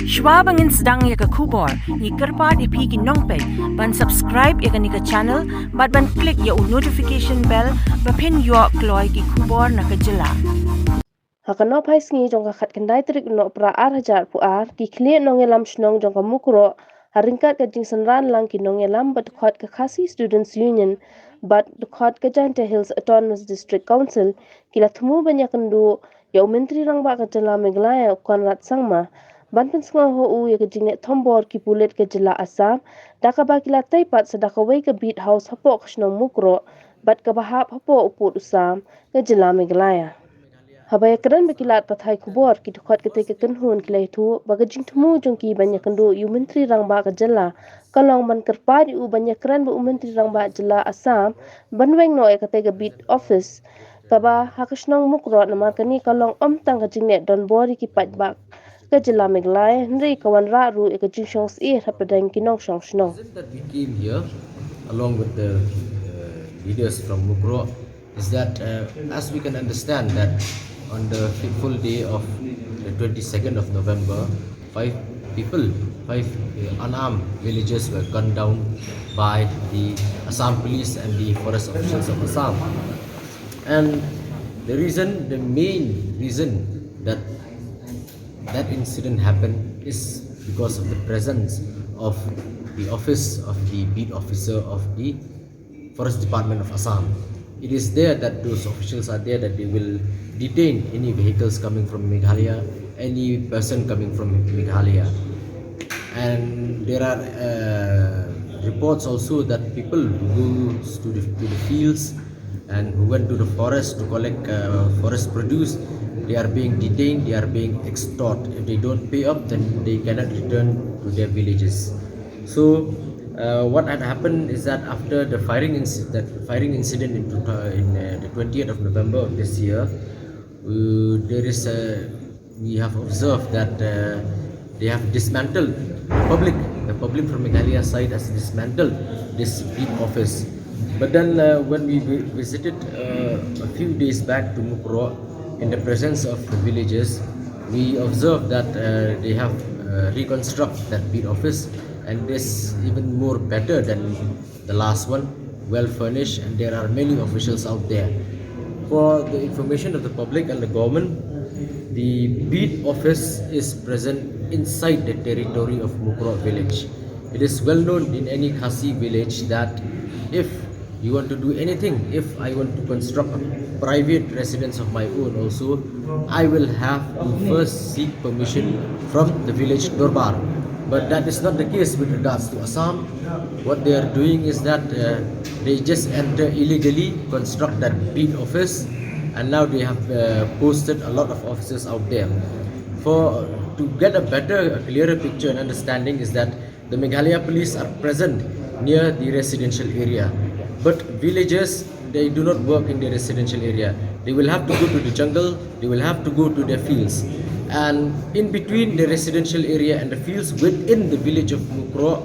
Shwa bangin sedang ya ke khubor, ni kerpat ipi ki nongpej, ban subscribe ya ke ni ke channel, ban klik ya notification bell, bapin yo kloy ki khubor na ke Jylla. Hakan nohphai sngi jong khat kendai tarik Nohprah hajar puar ki khlieh nongialam Shnong Mukroh ryngkat ke jingsynran lang ki nongialam dkhot ke Khasi Students Union dkhot ke Jaintia Hills Autonomous District Council kila thmu iakynduh ya Myntri Rangbah ke Jylla Meghalaya Conrad Sangma pynsngew ya ke jingleh Thombor ki pulit ke Jylla Assam kaba kila taipat sedang Kawei ke beat house Hapoh ke Shnong Mukroh kaba Hapoh uput Assam ke Jylla Meghalaya. Haba ya kren berkilat pathai khubor ki dkhot katei ke kynhun khlieh tu bagajing thmu jongki iakynduh Myntri Rangbah ke Jylla kalong man kerpat banyak kren Myntri Rangbah Jylla Assam banweng no katei ke beat office kaba Shnong Mukroh namar kani kalong tang ke jingleh Thombor ki patbak ke Jylla Meghalaya nri kawan ra ru ke jingsynran hapadang kinong shnong. That we came here along with the leaders from Mukroh is that as we can understand that on the fateful day of the 22nd of November, five unarmed villagers were gunned down by the Assam police and the forest officials of Assam. And the main reason that incident happened is because of the presence of the office of the beat officer of the Forest Department of Assam. It is there that those officials are there that they will detain any vehicles coming from Meghalaya, any person coming from Meghalaya. And there are reports also that people who go to the fields and who went to the forest to collect forest produce, they are being detained, they are being extorted. If they don't pay up, then they cannot return to their villages. So what had happened is that after the firing incident in the 20th of November of this year, we have observed that they have dismantled the public from Meghalaya side has dismantled this beat office. But then when we visited a few days back to Mukroh in the presence of the villagers, we observed that they have reconstructed that beat office, and this even more better than the last one, well furnished, and there are many officials out there. For the information of the public and the government, the beat office is present inside the territory of Mukroh village. It is well known in any Khasi village that if you want to do anything, if I want to construct a private residence of my own also, I will have to first seek permission from the village Thombor. But that is not the case with regards to Assam. What they are doing is that they just enter illegally, construct that beat office, and now they have posted a lot of officers out there. To get a clearer picture and understanding is that the Meghalaya police are present near the residential area, but villagers, they do not work in the residential area. They will have to go to the jungle, they will have to go to their fields. And in between the residential area and the fields within the village of Mukroh,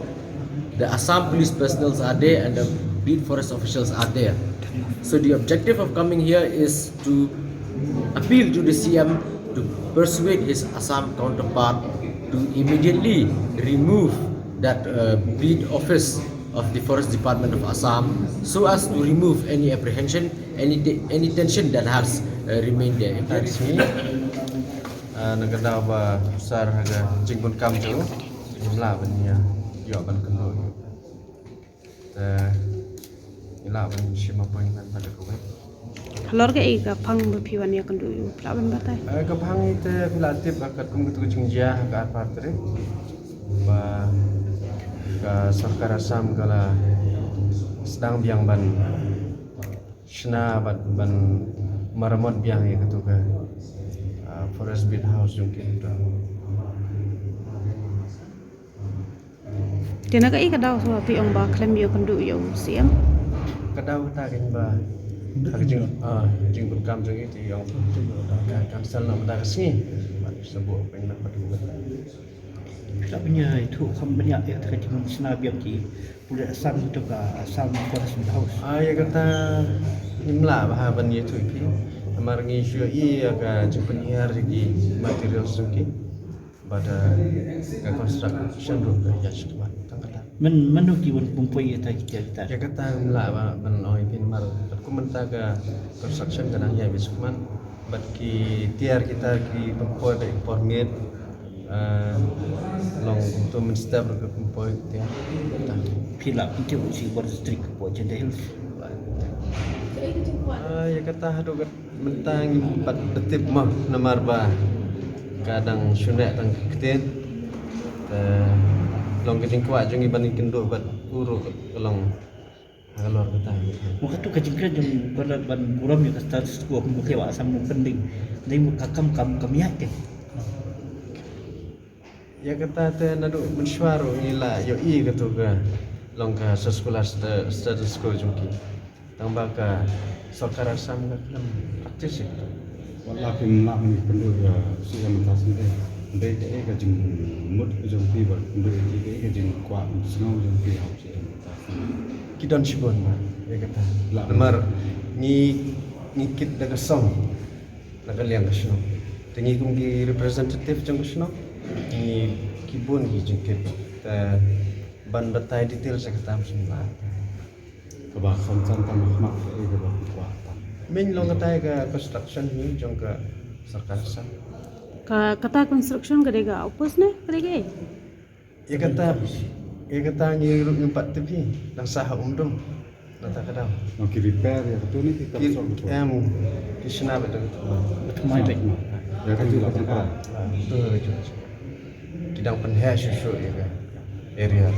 the Assam police personnel are there and the beat forest officials are there. So the objective of coming here is to appeal to the CM to persuade his Assam counterpart to immediately remove that beat office of the Forest Department of Assam, so as to remove any apprehension, any tension that has remained there. Negara besar harga jingkun kam tu, inilah benda jawaban kedua. Inilah benda siapa pun yang pada Kawei. Halor ke ika pang berpiwan iakynduh pelaban batai. Kepang itu pilatip akan kumputu jingjah ke apa tadi, bah ke sarkar Assam kala sedang biang ban Shna ban maramot biang ya ketuka forest beat house mungkin tu. Dia nak ika daw so pi ong ba klem iakynduh yo siam. Kadau tak kan bah jing berkam jeng itu yang kansel nak dah kesini sebut pengen pada tak punya itu banyak yang terkait dengan senabiak di budak Assam itu ke Assam Forest House. Ya kata imla bahaban itu iki amar ngi syo I aga jepeniar di material suki pada construction road ya cuma tangkala Menu kiwan pumpoi kita. ya kata mula ban oi pin mar ku mentaga construction kadang ya biskuman bat ki tiar kita ki pumpoi ba permit long untuk menstab ke pumpoi tiar Pila pintu si bar district po jende hills. ya kata hadu mentang empat detik mah nomor ba kadang sunak tang keten long keting kuat jong iban iakynduh bat uru long ngalor kata Maka tu kajingkran yang berat ban buram yang status quo mukhewa Assam pending. Dai mukakam kamiat ke. ya kata te nadu mensuaru ila yo i katu ga long ka sekolah status quo jongki tambah ka sarkar Assam ga kelam praktis itu walakin nak mengendur si yang mentasin deh ke jeng mut jeng pi ber kendur ke jeng kuat sengaw jeng pi hau si yang mentasin kidon sibon ma ya kata lemar ni kit daga song naga liang ka sno tingi kum ki representative jeng sno ni kibun ki jeng kit ta ban batai detail sa katam semua kebah konsan tambah mak ke bah kuatan min long katai ka construction ni jong ka sarkar Assam kata construction करेगा opus ने करेगा ya kata ni ru empat tepi nang sah umdum nang tak kadang nak ki repair ya tu ni kita sol kisna betul Mai baik. ya kan tu lah kan kidang penhas susu ya area